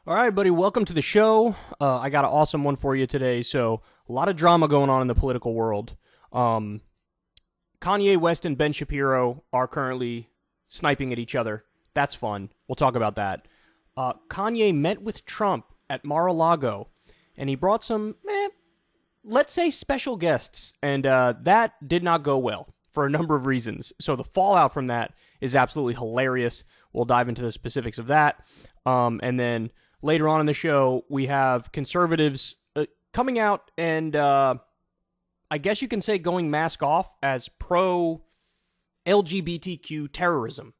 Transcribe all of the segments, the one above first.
All right, buddy, welcome to the show. I got an awesome one for you today. So, a lot of drama going on in the political world. Kanye West and Ben Shapiro are currently sniping at each other. That's fun. We'll talk about that. Kanye met with Trump at Mar-A-Lago, and he brought some, let's say, special guests, and that did not go well for a number of reasons. So the fallout from that is absolutely hilarious. We'll dive into the specifics of that. And then later on in the show, we have conservatives coming out and I guess you can say going mask off as pro-LGBTQ terrorism.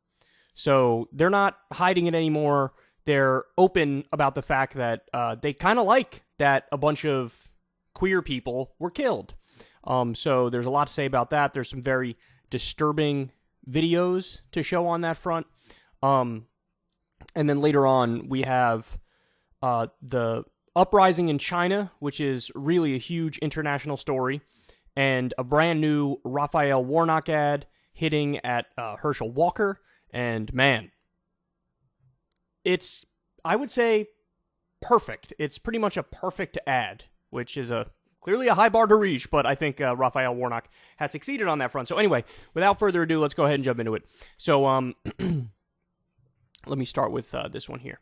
So they're not hiding it anymore. They're open about the fact that they kind of like that a bunch of queer people were killed. So there's a lot to say about that. There's some very disturbing videos to show on that front. And then later on, we have the uprising in China, which is really a huge international story, and a brand new Raphael Warnock ad hitting at Herschel Walker. And man, it's, I would say, perfect. It's pretty much a perfect ad, which is clearly a high bar to reach, but I think Raphael Warnock has succeeded on that front. So anyway, without further ado, let's go ahead and jump into it. So let me start with this one here.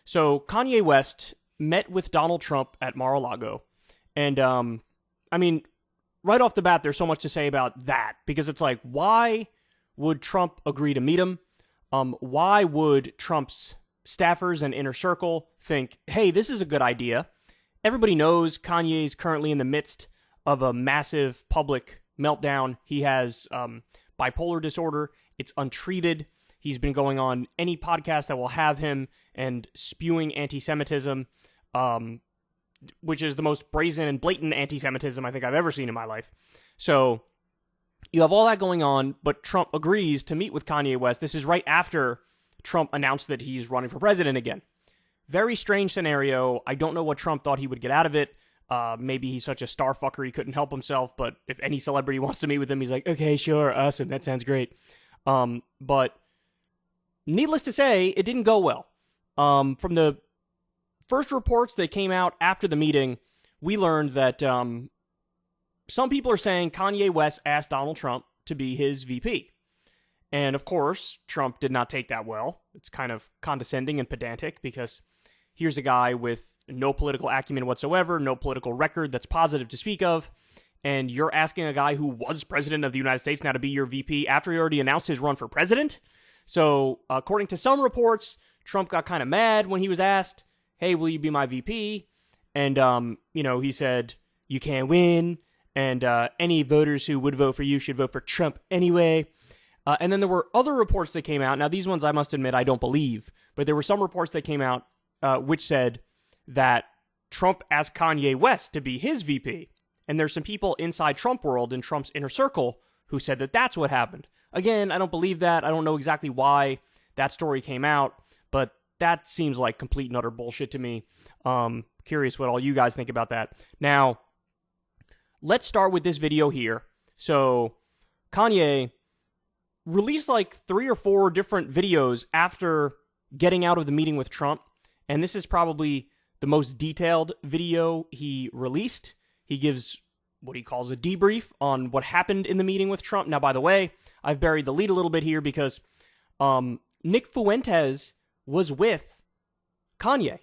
So Kanye West met with Donald Trump at Mar-A-Lago. And, I mean, right off the bat, there's so much to say about that. Because it's like, why would Trump agree to meet him? Why would Trump's staffers and inner circle think, hey, this is a good idea? Everybody knows Kanye's currently in the midst of a massive public meltdown. He has bipolar disorder. It's untreated. He's been going on any podcast that will have him and spewing anti-Semitism, which is the most brazen and blatant anti-Semitism I think I've ever seen in my life. So you have all that going on, but Trump agrees to meet with Kanye West. This is right after Trump announced that he's running for president again. Very strange scenario. I don't know what Trump thought he would get out of it. Maybe he's such a star fucker he couldn't help himself, but if any celebrity wants to meet with him, he's like, okay, sure, awesome, that sounds great. But needless to say, it didn't go well. From the first reports that came out after the meeting, we learned that some people are saying Kanye West asked Donald Trump to be his VP. And of course, Trump did not take that well. It's kind of condescending and pedantic because here's a guy with no political acumen whatsoever, no political record that's positive to speak of, and you're asking a guy who was president of the United States now to be your VP after he already announced his run for president? So, according to some reports, Trump got kind of mad when he was asked, hey, will you be my VP? And, he said, you can't win, and any voters who would vote for you should vote for Trump anyway. And then there were other reports that came out. Now, these ones, I must admit, I don't believe, but there were some reports that came out which said that Trump asked Kanye West to be his VP. And there's some people inside Trump world in Trump's inner circle who said that that's what happened. Again, I don't believe that. I don't know exactly why that story came out, but that seems like complete and utter bullshit to me. Curious what all you guys think about that. Now, let's start with this video here. So, Kanye released like 3 or 4 different videos after getting out of the meeting with Trump, and this is probably the most detailed video he released. He gives what he calls a debrief on what happened in the meeting with Trump. Now, by the way, I've buried the lead a little bit here because Nick Fuentes was with Kanye.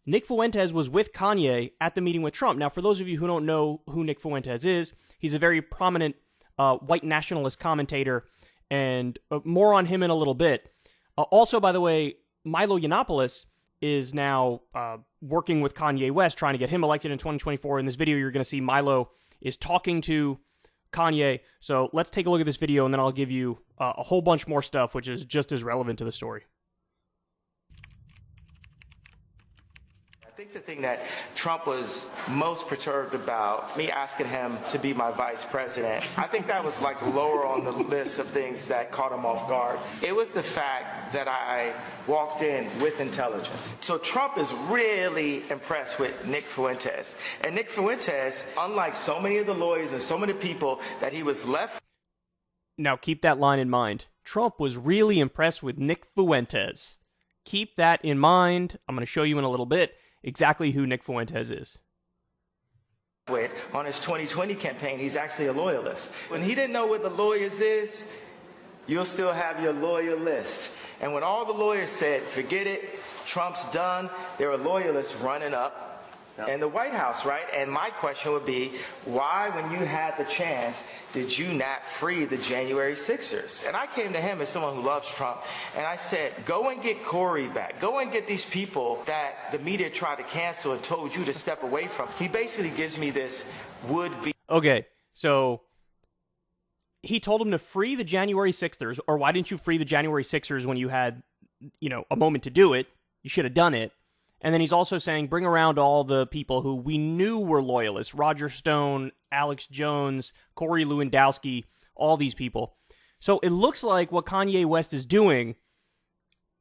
Nick Fuentes was with Kanye at the meeting with Trump. Now, for those of you who don't know who Nick Fuentes is, he's a very prominent white nationalist commentator, and more on him in a little bit. Also, by the way, Milo Yiannopoulos is now working with Kanye West, trying to get him elected in 2024. In this video, you're going to see Milo is talking to Kanye. So let's take a look at this video, and then I'll give you a whole bunch more stuff, which is just as relevant to the story. I think the thing that Trump was most perturbed about, me asking him to be my vice president, I think that was like lower on the list of things that caught him off guard. It was the fact that I walked in with intelligence. So Trump is really impressed with Nick Fuentes. And Nick Fuentes, unlike so many of the lawyers and so many people that he was left... Now keep that line in mind. Trump was really impressed with Nick Fuentes. keep that in mind. I'm going to show you in a little bit exactly who Nick Fuentes is. On his 2020 campaign, he's actually a loyalist. When he didn't know what the lawyers is, you'll still have your lawyer list. And when all the lawyers said, forget it, Trump's done, there were loyalists running up in the White House, right? And my question would be, why, when you had the chance, did you not free the January 6ers? And I came to him as someone who loves Trump, and I said, go and get Corey back. Go and get these people that the media tried to cancel and told you to step away from. He basically gives me this would-be. Okay, so he told him to free the January 6ers, or why didn't you free the January 6ers when you had, a moment to do it? You should have done it. And then he's also saying, bring around all the people who we knew were loyalists. Roger Stone, Alex Jones, Corey Lewandowski, all these people. So it looks like what Kanye West is doing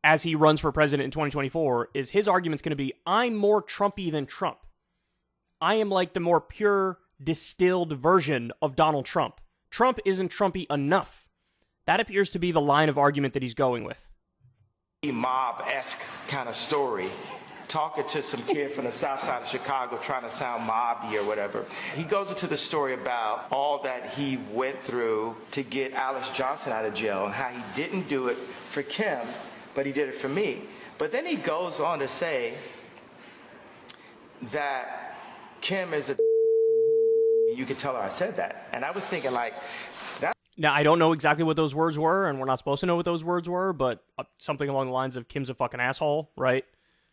as he runs for president in 2024 is his argument's going to be, I'm more Trumpy than Trump. I am like the more pure, distilled version of Donald Trump. Trump isn't Trumpy enough. That appears to be the line of argument that he's going with. Mob-esque kind of story. Talking to some kid from the south side of Chicago trying to sound mobby or whatever. He goes into the story about all that he went through to get Alice Johnson out of jail and how he didn't do it for Kim, but he did it for me. But then he goes on to say that Kim is a you could tell her I said that. And I was thinking like, that. Now, I don't know exactly what those words were, and we're not supposed to know what those words were, but something along the lines of Kim's a fucking asshole, right?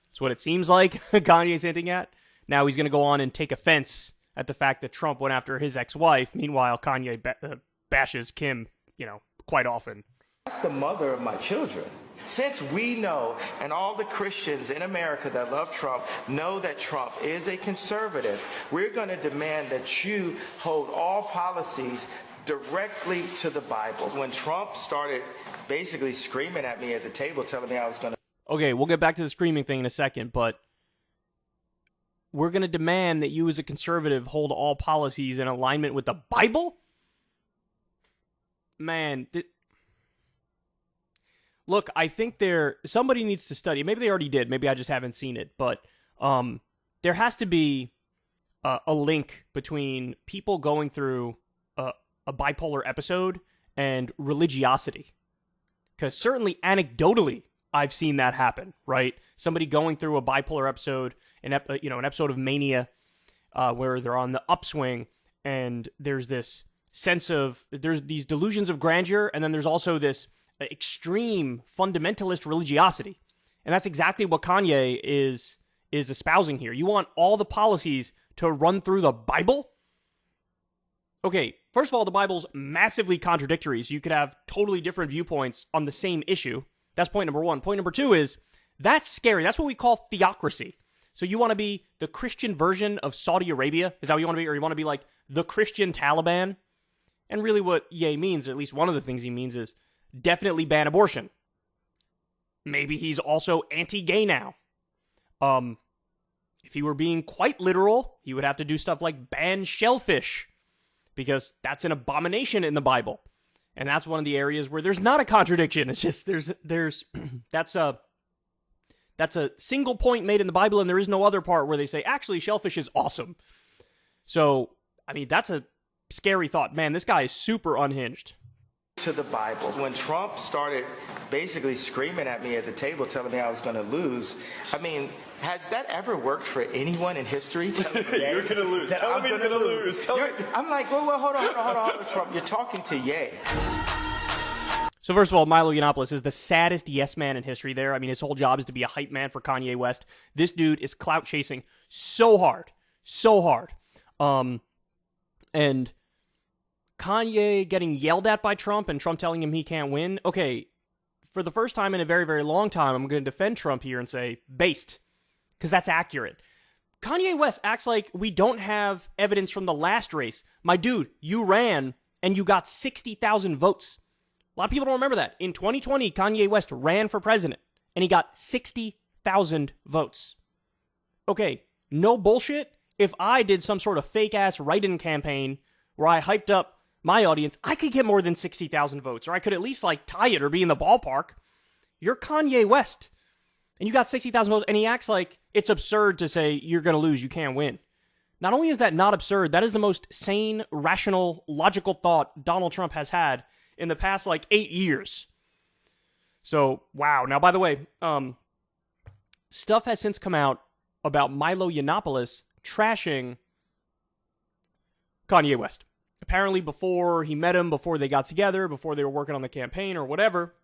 That's what it seems like Kanye's hinting at. Now he's going to go on and take offense at the fact that Trump went after his ex-wife. Meanwhile, Kanye bashes Kim, quite often. That's the mother of my children. Since we know, and all the Christians in America that love Trump know that Trump is a conservative, we're going to demand that you hold all policies directly to the Bible. When Trump started basically screaming at me at the table, telling me I was going to... Okay, we'll get back to the screaming thing in a second, but we're going to demand that you as a conservative hold all policies in alignment with the Bible? Man, look, I think somebody needs to study. Maybe they already did. Maybe I just haven't seen it. But there has to be a link between people going through a bipolar episode and religiosity. Because certainly anecdotally, I've seen that happen, right? Somebody going through a bipolar episode, an episode of mania, where they're on the upswing, and there's this sense of, there's these delusions of grandeur, and then there's also this extreme fundamentalist religiosity. And that's exactly what Kanye is espousing here. You want all the policies to run through the Bible? Okay, first of all, the Bible's massively contradictory, so you could have totally different viewpoints on the same issue. That's point number one. Point number two is, that's scary. That's what we call theocracy. So you want to be the Christian version of Saudi Arabia? Is that what you want to be? Or you want to be like the Christian Taliban? And really what Ye means, or at least one of the things he means, is definitely ban abortion. Maybe he's also anti-gay now. If he were being quite literal, he would have to do stuff like ban shellfish, because that's an abomination in the Bible. And that's one of the areas where there's not a contradiction. It's just there's that's a single point made in the Bible, and there is no other part where they say, actually, shellfish is awesome. So, I mean, that's a scary thought. Man, this guy is super unhinged. To the Bible. When Trump started basically screaming at me at the table, telling me I was going to lose, I mean, has that ever worked for anyone in history? You're going to lose. Tell him he's going to lose. I'm like, well, hold on, Trump. You're talking to Ye. So first of all, Milo Yiannopoulos is the saddest yes man in history there. I mean, his whole job is to be a hype man for Kanye West. This dude is clout chasing so hard. And Kanye getting yelled at by Trump and Trump telling him he can't win. Okay, for the first time in a very, very long time, I'm going to defend Trump here and say based, because that's accurate. Kanye West acts like we don't have evidence from the last race. My dude, you ran and you got 60,000 votes. A lot of people don't remember that. In 2020, Kanye West ran for president and he got 60,000 votes. Okay, no bullshit. If I did some sort of fake-ass write-in campaign where I hyped up my audience, I could get more than 60,000 votes, or I could at least, tie it or be in the ballpark. You're Kanye West. And you got 60,000 votes, and he acts like it's absurd to say you're going to lose, you can't win. Not only is that not absurd, that is the most sane, rational, logical thought Donald Trump has had in the past, 8 years. So, wow. Now, by the way, stuff has since come out about Milo Yiannopoulos trashing Kanye West. Apparently, before he met him, before they got together, before they were working on the campaign or whatever,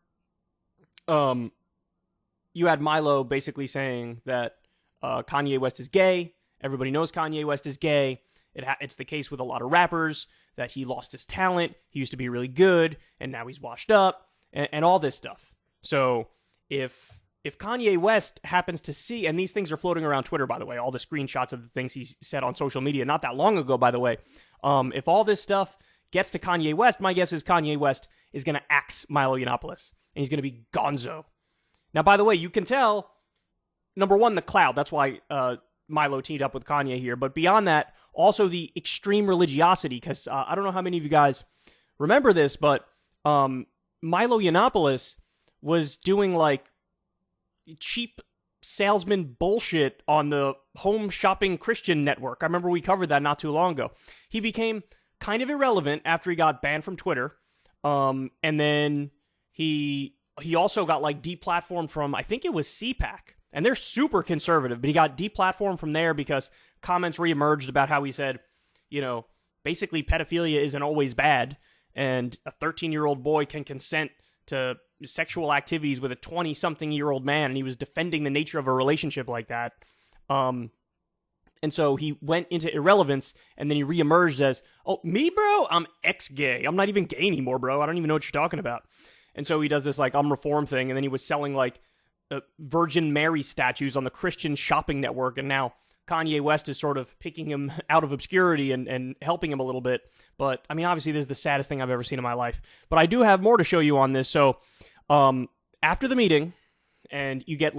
you had Milo basically saying that Kanye West is gay. Everybody knows Kanye West is gay. It's the case with a lot of rappers, that he lost his talent. He used to be really good, and now he's washed up, and all this stuff. So if Kanye West happens to see, and these things are floating around Twitter, by the way, all the screenshots of the things he said on social media not that long ago, by the way, if all this stuff gets to Kanye West, my guess is Kanye West is going to axe Milo Yiannopoulos, and he's going to be gonzo. Now, by the way, you can tell, number one, the cloud. That's why Milo teamed up with Kanye here. But beyond that, also the extreme religiosity, because I don't know how many of you guys remember this, but Milo Yiannopoulos was doing cheap salesman bullshit on the Home Shopping Christian Network. I remember we covered that not too long ago. He became kind of irrelevant after he got banned from Twitter. And then he also got deplatformed from, I think it was CPAC. And they're super conservative, but he got deplatformed from there because comments reemerged about how he said, basically pedophilia isn't always bad, and a 13-year-old boy can consent to sexual activities with a 20-something-year-old man, and he was defending the nature of a relationship like that. And so he went into irrelevance, and then he reemerged as, oh, me, bro? I'm ex-gay. I'm not even gay anymore, bro. I don't even know what you're talking about. And so he does this, I'm reform thing, and then he was selling, Virgin Mary statues on the Christian Shopping Network, and now Kanye West is sort of picking him out of obscurity and helping him a little bit. But, I mean, obviously, this is the saddest thing I've ever seen in my life. But I do have more to show you on this. So, after the meeting, and you get,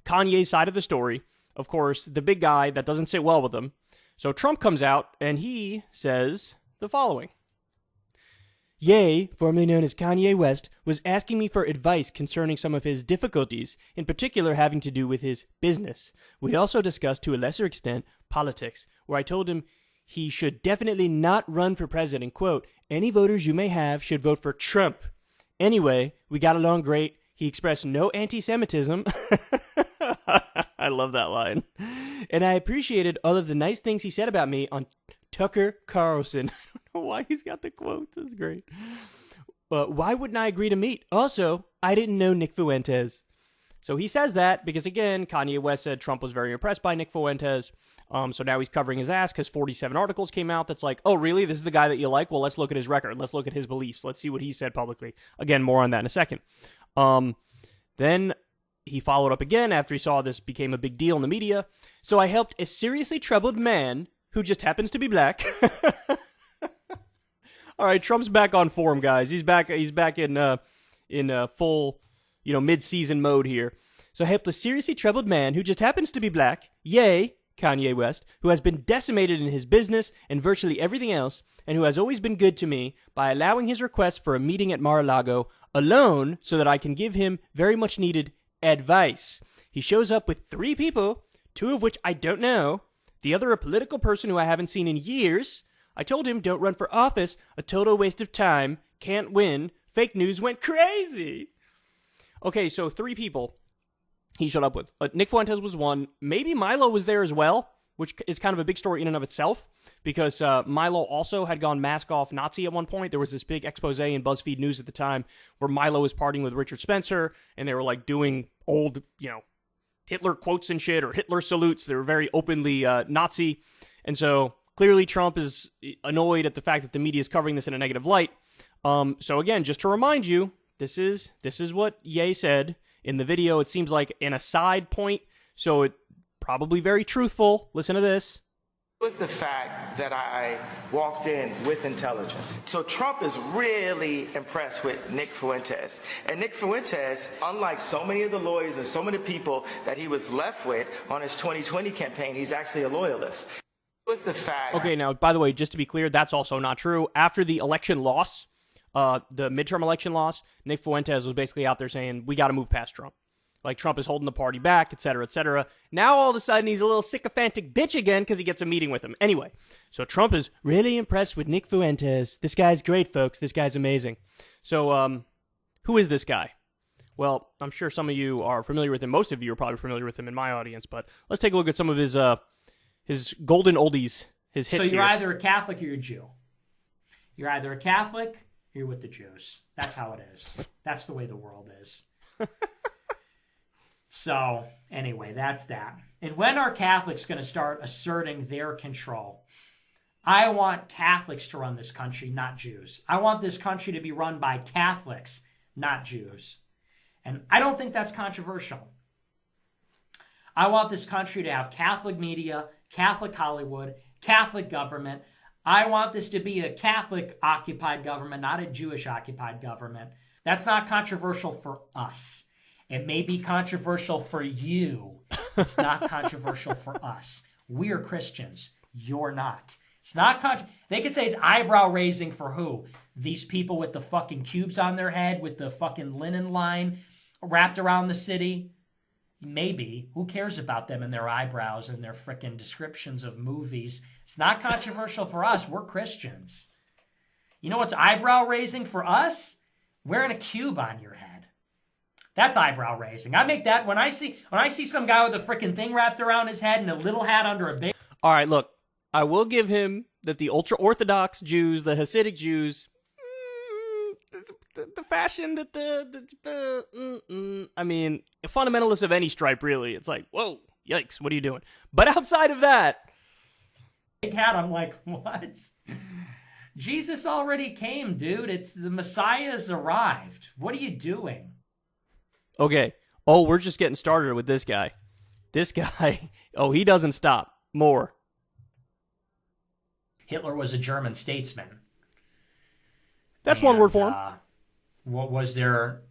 Kanye's side of the story, of course, the big guy that doesn't sit well with him. So Trump comes out, and he says the following. Ye, formerly known as Kanye West, was asking me for advice concerning some of his difficulties, in particular having to do with his business. We also discussed, to a lesser extent, politics, where I told him he should definitely not run for president. Quote, any voters you may have should vote for Trump. Anyway, we got along great. He expressed no anti-Semitism. I love that line. And I appreciated all of the nice things he said about me on Tucker Carlson. I don't know why he's got the quotes. That's great. Why wouldn't I agree to meet? Also, I didn't know Nick Fuentes. So he says that because, again, Kanye West said Trump was very impressed by Nick Fuentes. So now he's covering his ass because 47 articles came out that's like, oh, really? This is the guy that you like? Well, let's look at his record. Let's look at his beliefs. Let's see what he said publicly. Again, more on that in a second. Then he followed up again after he saw this became a big deal in the media. So I helped a seriously troubled man who just happens to be black. All right, Trump's back on form, guys. He's back in full, mid-season mode here. So I helped a seriously troubled man who just happens to be black, yay, Kanye West, who has been decimated in his business and virtually everything else, and who has always been good to me by allowing his request for a meeting at Mar-A-Lago alone so that I can give him very much needed advice. He shows up with 3 people, 2 of which I don't know, the other a political person who I haven't seen in years. I told him, don't run for office, a total waste of time, can't win, fake news went crazy. Okay, so 3 people he showed up with. Nick Fuentes was one. Maybe Milo was there as well, which is kind of a big story in and of itself, because Milo also had gone mask-off Nazi at one point. There was this big expose in BuzzFeed News at the time where Milo was partying with Richard Spencer, and they were, doing old, Hitler quotes and shit, or Hitler salutes. They were very openly Nazi, and so clearly Trump is annoyed at the fact that the media is covering this in a negative light. So again, just to remind you, this is what Ye said in the video. It seems like an aside point, so it probably very truthful. Listen to this. It was the fact that I walked in with intelligence. So Trump is really impressed with Nick Fuentes. And Nick Fuentes, unlike so many of the lawyers and so many people that he was left with on his 2020 campaign, he's actually a loyalist. It was the fact. Okay, now, by the way, just to be clear, that's also not true. After the election loss, the midterm election loss, Nick Fuentes was basically out there saying, we got to move past Trump. Like Trump is holding the party back, et cetera, et cetera. Now all of a sudden he's a little sycophantic bitch again because he gets a meeting with him. Anyway, so Trump is really impressed with Nick Fuentes. This guy's great, folks. This guy's amazing. So who is this guy? Well, I'm sure some of you are familiar with him. Most of you are probably familiar with him in my audience, but let's take a look at some of his golden oldies, his hits. So you're here. either a Catholic or you're a Jew. You're either a Catholic or you're with the Jews. That's how it is. That's the way the world is. So, anyway, that's that. And when are Catholics going to start asserting their control? I want Catholics to run this country, not Jews. I want this country to be run by Catholics, not Jews. And I don't think that's controversial. I want this country to have Catholic media, Catholic Hollywood, Catholic government. I want this to be a Catholic-occupied government, not a Jewish-occupied government. That's not controversial for us. It may be controversial for you. It's not controversial for us. We're Christians. You're not. It's not They could say it's eyebrow-raising for who? These people with the fucking cubes on their head, with the fucking linen line wrapped around the city? Maybe. Who cares about them and their eyebrows and their frickin' descriptions of movies? It's not controversial for us. We're Christians. You know what's eyebrow-raising for us? Wearing a cube on your head. That's eyebrow-raising. I make that when I see some guy with a frickin' thing wrapped around his head and a little hat under a big... All right, look. I will give him that the ultra-Orthodox Jews, the Hasidic Jews, the fashion that I mean, fundamentalists of any stripe, really. It's like, whoa, yikes, what are you doing? But outside of that... Big hat, I'm like, what? Jesus already came, dude. It's the Messiah's arrived. What are you doing? Okay. Oh, we're just getting started with this guy. This guy, oh, he doesn't stop. More. Hitler was a German statesman. That's one word for him. What was there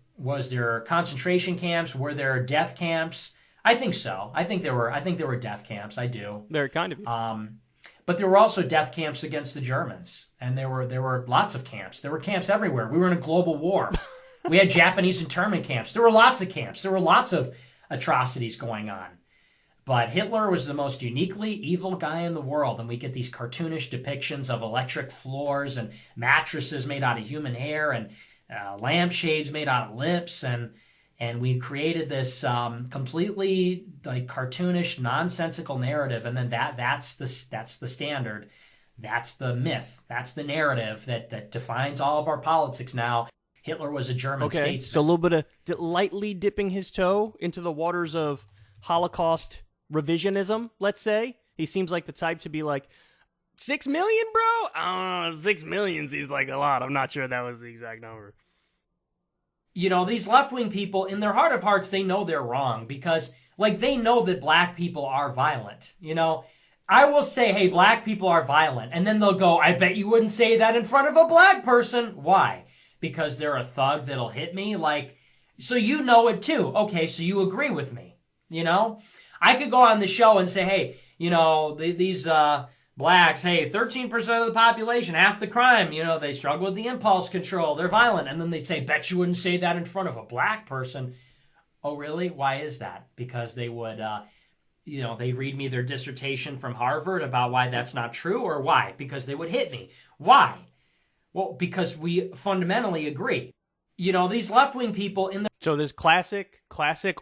concentration camps? Were there death camps? I think so. I think there were death camps. I do. Very kind of you. But there were also death camps against the Germans, and there were lots of camps. There were camps everywhere. We were in a global war. We had Japanese internment camps. There were lots of camps. There were lots of atrocities going on. But Hitler was the most uniquely evil guy in the world, and we get these cartoonish depictions of electric floors and mattresses made out of human hair and lampshades made out of lips, and we created this completely like cartoonish, nonsensical narrative, and then that's the standard, that's the myth, that's the narrative that defines all of our politics now. Hitler was a German statesman. So a little bit of lightly dipping his toe into the waters of Holocaust revisionism, let's say. He seems like the type to be like, 6 million, bro? I don't know, 6 million seems like a lot. I'm not sure that was the exact number. You know, these left-wing people, in their heart of hearts, they know they're wrong because, like, they know that black people are violent. You know, I will say, hey, black people are violent. And then they'll go, I bet you wouldn't say that in front of a black person. Why? Because they're a thug that'll hit me? Like, so you know it too. Okay, so you agree with me, you know? I could go on the show and say, hey, you know, these blacks, hey, 13% of the population, half the crime, you know, they struggle with the impulse control, they're violent. And then they'd say, bet you wouldn't say that in front of a black person. Oh, really? Why is that? Because they would, you know, they read me their dissertation from Harvard about why that's not true, or why? Because they would hit me. Why? Well, because we fundamentally agree. You know, these left-wing people in the... So this classic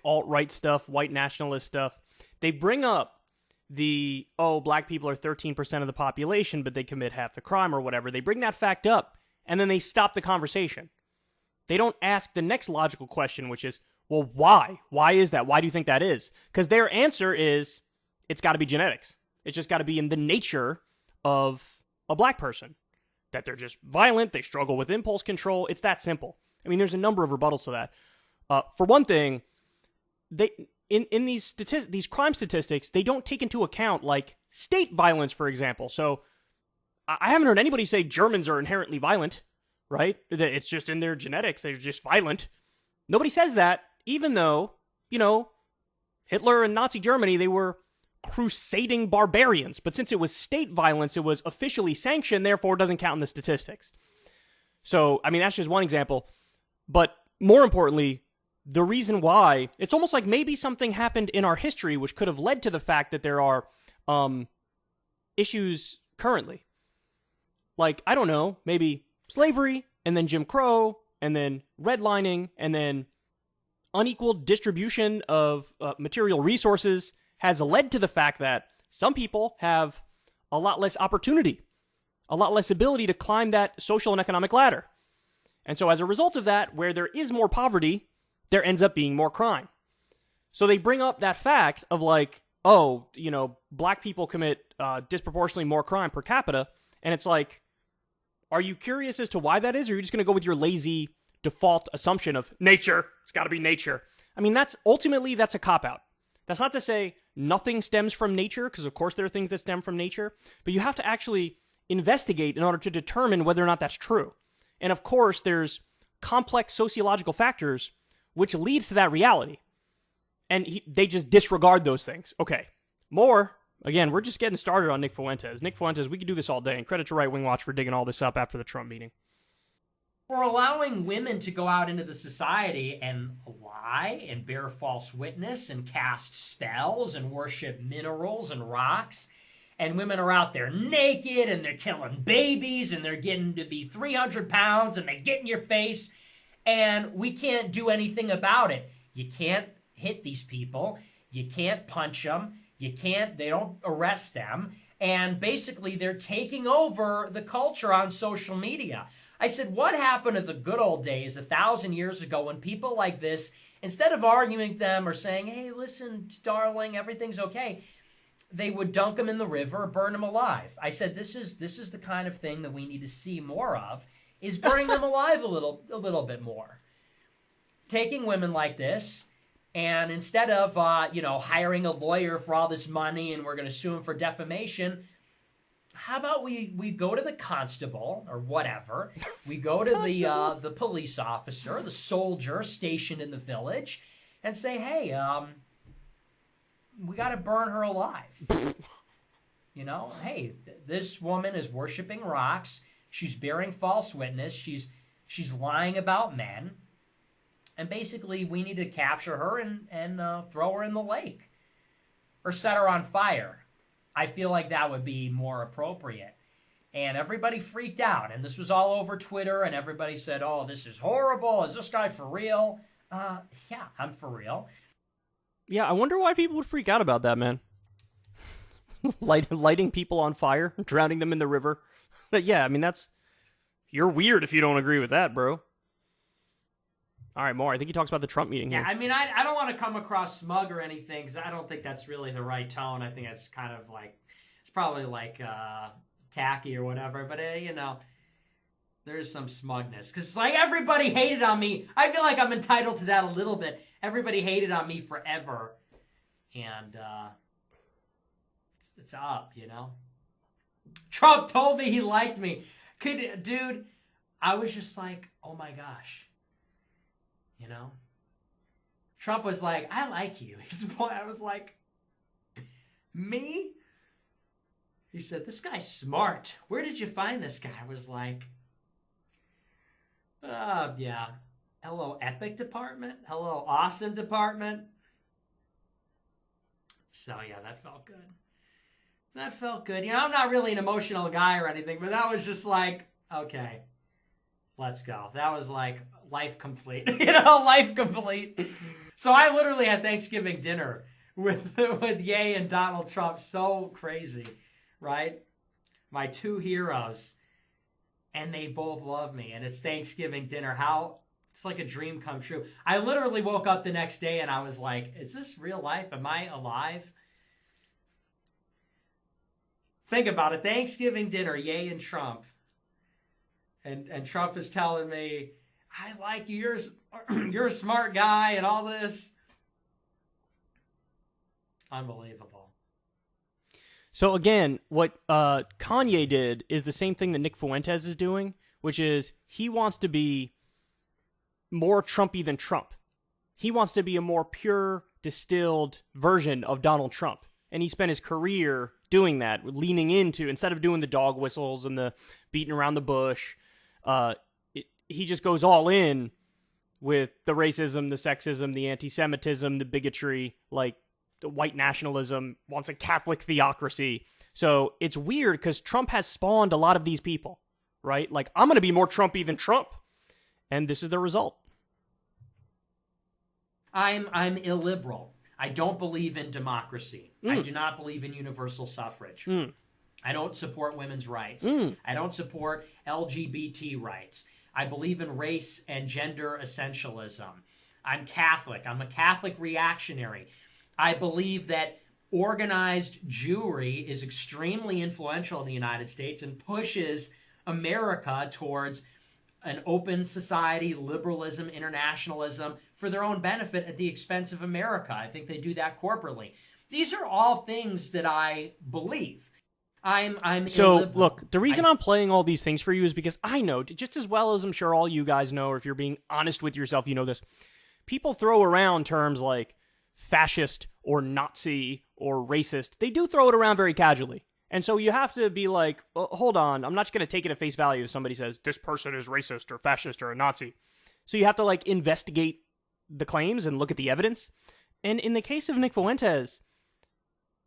alt-right stuff, white nationalist stuff, they bring up the, black people are 13% of the population, but they commit half the crime or whatever. They bring that fact up, and then they stop the conversation. They don't ask the next logical question, which is, well, why? Why is that? Why do you think that is? Because their answer is, it's got to be genetics. It's just got to be in the nature of a black person. That they're just violent, they struggle with impulse control. It's that simple. I mean, there's a number of rebuttals to that. For one thing, they in these crime statistics, they don't take into account, like, state violence, for example. So I haven't heard anybody say Germans are inherently violent, right? It's just in their genetics. They're just violent. Nobody says that, even though, you know, Hitler and Nazi Germany, they were crusading barbarians. But since it was state violence, it was officially sanctioned, therefore it doesn't count in the statistics. So, I mean, that's just one example. But more importantly, the reason why, it's almost like maybe something happened in our history which could have led to the fact that there are issues currently. Like, I don't know, maybe slavery, and then Jim Crow, and then redlining, and then unequal distribution of material resources has led to the fact that some people have a lot less opportunity, a lot less ability to climb that social and economic ladder. And so as a result of that, where there is more poverty, there ends up being more crime. So they bring up that fact of like, oh, you know, black people commit disproportionately more crime per capita. And it's like, are you curious as to why that is? Or are you just going to go with your lazy default assumption of nature? It's got to be nature. I mean, that's a cop-out. That's not to say nothing stems from nature, because of course there are things that stem from nature, but you have to actually investigate in order to determine whether or not that's true. And of course, there's complex sociological factors which leads to that reality. And they just disregard those things. Okay, more. Again, we're just getting started on Nick Fuentes. Nick Fuentes, we could do this all day, and credit to Right Wing Watch for digging all this up after the Trump meeting. For allowing women to go out into the society and lie and bear false witness and cast spells and worship minerals and rocks. And women are out there naked and they're killing babies and they're getting to be 300 pounds and they get in your face. And we can't do anything about it. You can't hit these people. You can't punch them. They don't arrest them. And basically they're taking over the culture on social media. I said, what happened to the good old days 1,000 years ago when people like this, instead of arguing with them or saying, hey, listen, darling, everything's okay, they would dunk them in the river or burn them alive. I said, this is the kind of thing that we need to see more of, is burning them alive a little bit more. Taking women like this, and instead of hiring a lawyer for all this money and we're going to sue him for defamation, how about we go to the constable or whatever, we go to the police officer, the soldier stationed in the village, and say, hey, we got to burn her alive. Hey, this woman is worshiping rocks. She's bearing false witness. She's lying about men. And basically, we need to capture her and throw her in the lake. Or set her on fire. I feel like that would be more appropriate. And everybody freaked out. And this was all over Twitter. And everybody said, oh, this is horrible. Is this guy for real? Yeah, I'm for real. Yeah, I wonder why people would freak out about that, man. Lighting people on fire, drowning them in the river. Yeah, I mean, you're weird if you don't agree with that, bro. All right, more. I think he talks about the Trump meeting here. Yeah, I mean, I don't want to come across smug or anything, because I don't think that's really the right tone. I think that's kind of like, it's probably like tacky or whatever, but there's some smugness. Because like everybody hated on me. I feel like I'm entitled to that a little bit. Everybody hated on me forever. And it's up, Trump told me he liked me. Dude, I was just like, oh my gosh. Trump was like, I like you. I was like, me? He said, this guy's smart. Where did you find this guy? I was like, yeah. Hello, Epic Department. Hello, Awesome Department. So, yeah, that felt good. That felt good. I'm not really an emotional guy or anything, but that was just like, okay, let's go. That was like life complete. Life complete. So I literally had Thanksgiving dinner with Ye and Donald Trump. So crazy, right? My two heroes. And they both love me. And it's Thanksgiving dinner. It's like a dream come true. I literally woke up the next day and I was like, is this real life? Am I alive? Think about it. Thanksgiving dinner, Ye and Trump. And Trump is telling me, I like you. You're a smart guy and all this. Unbelievable. So again, what Kanye did is the same thing that Nick Fuentes is doing, which is he wants to be more Trumpy than Trump. He wants to be a more pure, distilled version of Donald Trump. And he spent his career doing that, leaning into, instead of doing the dog whistles and the beating around the bush, he just goes all in with the racism, the sexism, the anti-Semitism, the bigotry, like the white nationalism, wants a Catholic theocracy. So it's weird because Trump has spawned a lot of these people, right? Like, I'm going to be more Trumpy than Trump. And this is the result. I'm illiberal. I don't believe in democracy. I do not believe in universal suffrage. I don't support women's rights. I don't support LGBT rights. I believe in race and gender essentialism. I'm Catholic. I'm a Catholic reactionary. I believe that organized Jewry is extremely influential in the United States and pushes America towards an open society, liberalism, internationalism for their own benefit at the expense of America. I think they do that corporately. These are all things that I believe. I'm so illiberal. Look, the reason I'm playing all these things for you is because I know, just as well as I'm sure all you guys know, or if you're being honest with yourself, you know this. People throw around terms like fascist or Nazi or racist. They do throw it around very casually. And so you have to be like, well, hold on, I'm not just going to take it at face value if somebody says, this person is racist or fascist or a Nazi. So you have to, like, investigate the claims and look at the evidence. And in the case of Nick Fuentes,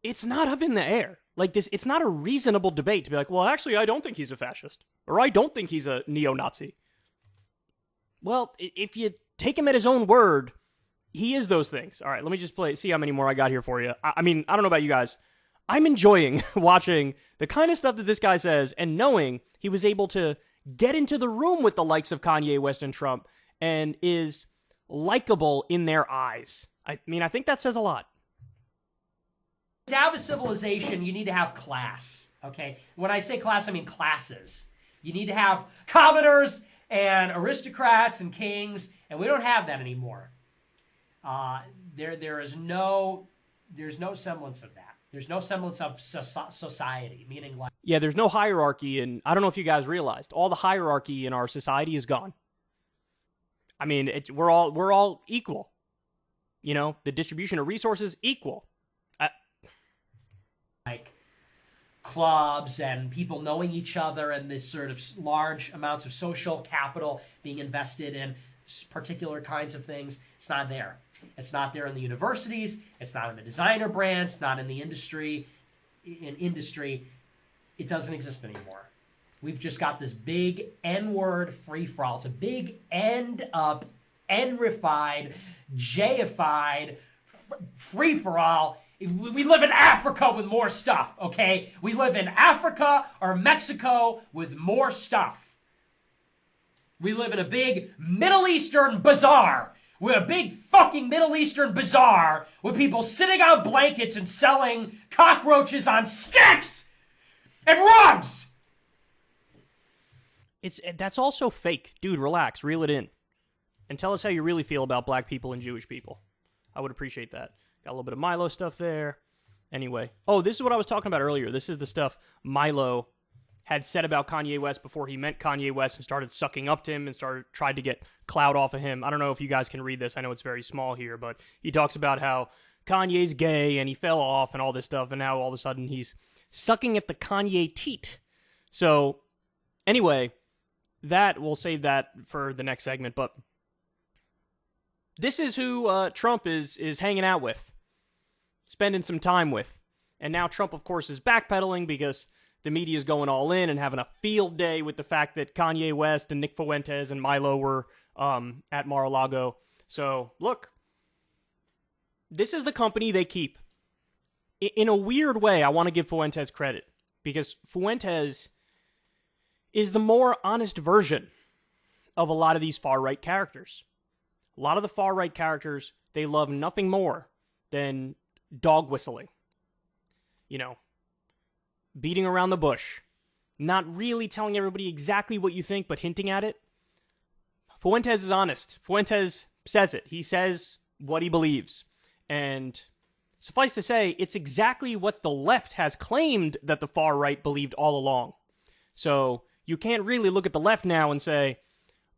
it's not up in the air. Like, it's not a reasonable debate to be like, well, actually, I don't think he's a fascist. Or I don't think he's a neo-Nazi. Well, if you take him at his own word, he is those things. All right, let me just see how many more I got here for you. I mean, I don't know about you guys. I'm enjoying watching the kind of stuff that this guy says and knowing he was able to get into the room with the likes of Kanye West and Trump and is likable in their eyes. I mean, I think that says a lot. To have a civilization, you need to have class, okay? When I say class, I mean classes. You need to have commoners and aristocrats and kings, and we don't have that anymore. There's no semblance of that. There's no semblance of society, meaning like... Yeah, there's no hierarchy, and I don't know if you guys realized, all the hierarchy in our society is gone. I mean, we're all equal. You know, the distribution of resources, equal. Like clubs and people knowing each other and this sort of large amounts of social capital being invested in particular kinds of things, it's not there. It's not there in the universities. It's not in the designer brands. Not in the industry. In industry, it doesn't exist anymore. We've just got this big N-word free-for-all. It's a big end-up, N-rified, J-ified free-for-all. We live in Africa with more stuff, okay? We live in Africa or Mexico with more stuff. We live in a big Middle Eastern bazaar. We're a big fucking Middle Eastern bazaar with people sitting on blankets and selling cockroaches on sticks and rugs. That's also fake. Dude, relax. Reel it in. And tell us how you really feel about black people and Jewish people. I would appreciate that. Got a little bit of Milo stuff there. Anyway. Oh, this is what I was talking about earlier. This is the stuff Milo had said about Kanye West before he met Kanye West and started sucking up to him and tried to get clout off of him. I don't know if you guys can read this. I know it's very small here, but he talks about how Kanye's gay and he fell off and all this stuff, and now all of a sudden he's sucking at the Kanye teat. So, anyway, we'll save that for the next segment, but this is who Trump is hanging out with, spending some time with. And now Trump, of course, is backpedaling because the media is going all in and having a field day with the fact that Kanye West and Nick Fuentes and Milo were at Mar-A-Lago. So, look, this is the company they keep. In a weird way, I want to give Fuentes credit because Fuentes is the more honest version of a lot of these far-right characters. A lot of the far-right characters, they love nothing more than dog whistling. You know, beating around the bush. Not really telling everybody exactly what you think, but hinting at it. Fuentes is honest. Fuentes says it. He says what he believes. And suffice to say, it's exactly what the left has claimed that the far right believed all along. So you can't really look at the left now and say,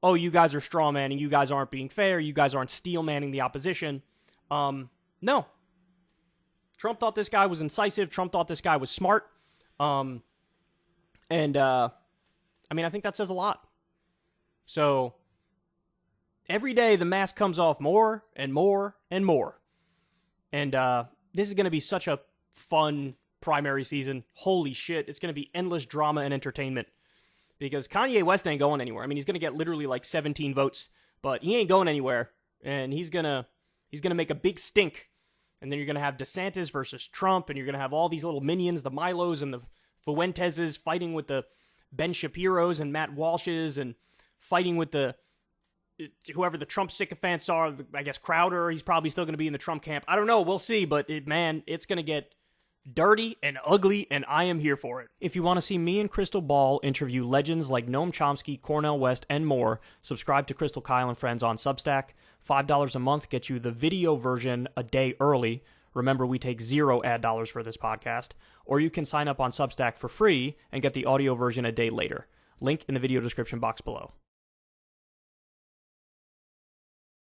oh, you guys are straw manning, you guys aren't being fair, you guys aren't steel manning the opposition. No. Trump thought this guy was incisive. Trump thought this guy was smart. I mean, I think that says a lot. So, every day the mask comes off more and more and more. And this is going to be such a fun primary season. Holy shit, it's going to be endless drama and entertainment. Because Kanye West ain't going anywhere. I mean, he's going to get literally like 17 votes, but he ain't going anywhere. And he's going to make a big stink. And then you're going to have DeSantis versus Trump, and you're going to have all these little minions, the Milos and the Fuenteses, fighting with the Ben Shapiros and Matt Walshes, and fighting with the whoever the Trump sycophants are. I guess Crowder, he's probably still going to be in the Trump camp. I don't know. We'll see. But it's going to get dirty and ugly, and I am here for it. If you want to see me and Crystal Ball interview legends like Noam Chomsky, Cornel West, and more, subscribe to Crystal, Kyle, and Friends on Substack. $5 a month gets you the video version a day early. Remember, we take 0 ad dollars for this podcast. Or you can sign up on Substack for free and get the audio version a day later. Link in the video description box below.